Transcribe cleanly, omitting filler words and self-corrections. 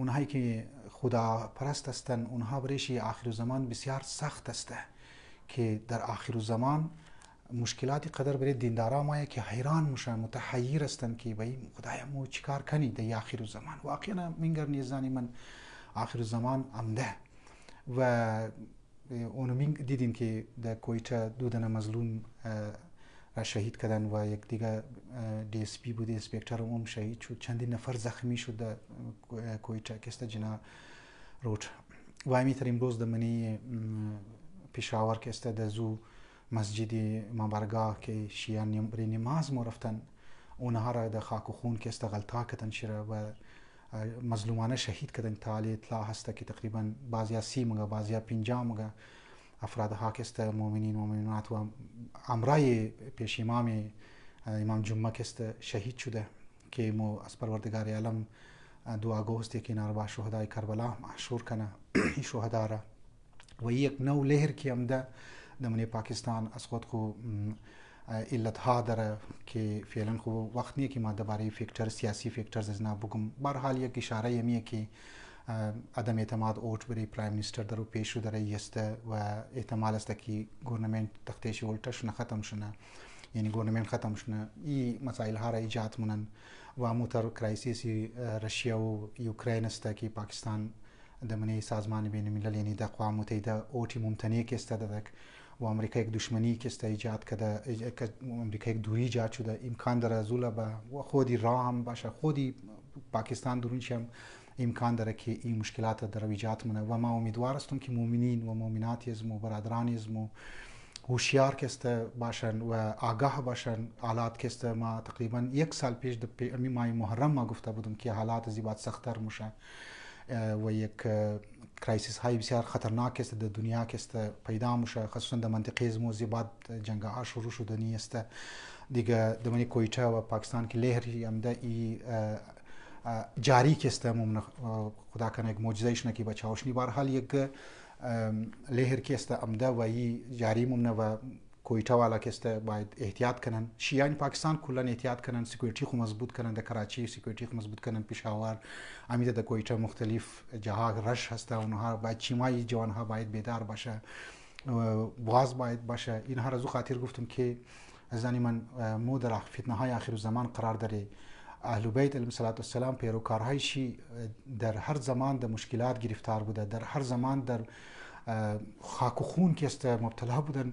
اونهایی که خدا پرست هستند اونها برایش آخر زمان بسیار سخت است که در آخر زمان مشکلاتی قدر برای دیندارا مایه که حیران میشن، متحیر هستند که بایی خدایا مو چیکار کنی در آخر زمان. واقعا منگر نیزانی من آخر زمان امده و اونو دیدین که در کویتا دودن مظلوم را شهید کردن و یک دیگه دی اس پی بود، اسپکتر عموم شهید شد، چندین نفر زخمی شد در کویتا که است جنا روت و همیتر امروز در منی پیشاور که است در زو مسجد مبارگاه که شیعان برای نماز ما رفتن اونها را در خاک و خون که است غلطا کردن شیره و مظلومانه شهید کردن. تعالی اطلاع هست که تقریبا بعضیا 30 مگه بعضیا 50 مگه افراد ها که است مؤمنین و مؤمنات و امرای پیش امام جمعه که است شهید شده که مو از پروردگار عالم دعا گوستی که اینا با شهدای کربلا محشور کنه این شهدا را و یک نو لهر که امده در پاکستان از خود خو علت ها داره که فعلا خو وقت نیه که ما درباره فکتر سیاسی فکتر از اینا بگم. به هر حال یک اشاره میه که عدم اعتماد اوت برای پرایم منیستر درو پیش رو داره است و احتمال است که گورنمنت تختش ولتش ختم شونه، یعنی گورنمنت ختم شونه این مسائل ها را ایجاد منن و موتر کرایسیس روسیه و اوکراین است که پاکستان دمنی سازمان بین الملل یعنی د اقوام متحده اوتی ممتنع که است دادک و امریکا یک دشمنی که است ایجاد کرده، امریکا یک دوری ایجاد شده، امکان داره زولا با خودی راه هم باشه، خودی پاکستان درونش هم امکان داره که این مشکلات در ایجاد منه و ما امیدوار هستم که مؤمنین و مؤمنات و برادران و هوشیار که است باشن و آگاه باشن. حالات که است ما تقریبا یک سال پیش در ماه محرم ما گفته بودم که حالات زیبات سخت‌تر میشه و یک کرایسیس های بسیار خطرناک است در دنیا که است پیدا میشه، خصوصا در منطقه زموزی بعد جنگ ها شروع شدنی است دیگه دمنی کویتا و پاکستان که لهری امده ای جاری که است ممن خدا کنه یک معجزه‌اش نکی بچاوشنی. به هر حال یک لهر که است امده و ای جاری ممن و کویتا والا که است باید احتیاط کنن، شیعان پاکستان کلا احتیاط کنن، سکیوریتی خو مضبوط کنن، در کراچی سکیوریتی خو مضبوط کنن، پشاور امیده در کویتا مختلف جاها رش هست اونها باید چیمای جوان ها باید بیدار باشه، باز باید باشه. اینها را زو خاطر گفتم که ازانی من مو در فتنه های آخر زمان قرار داره. اهل بیت علیهم السلام پیروکارهایشی در هر زمان در مشکلات گرفتار بوده، در هر زمان در خاک و خون که است مبتلا بودن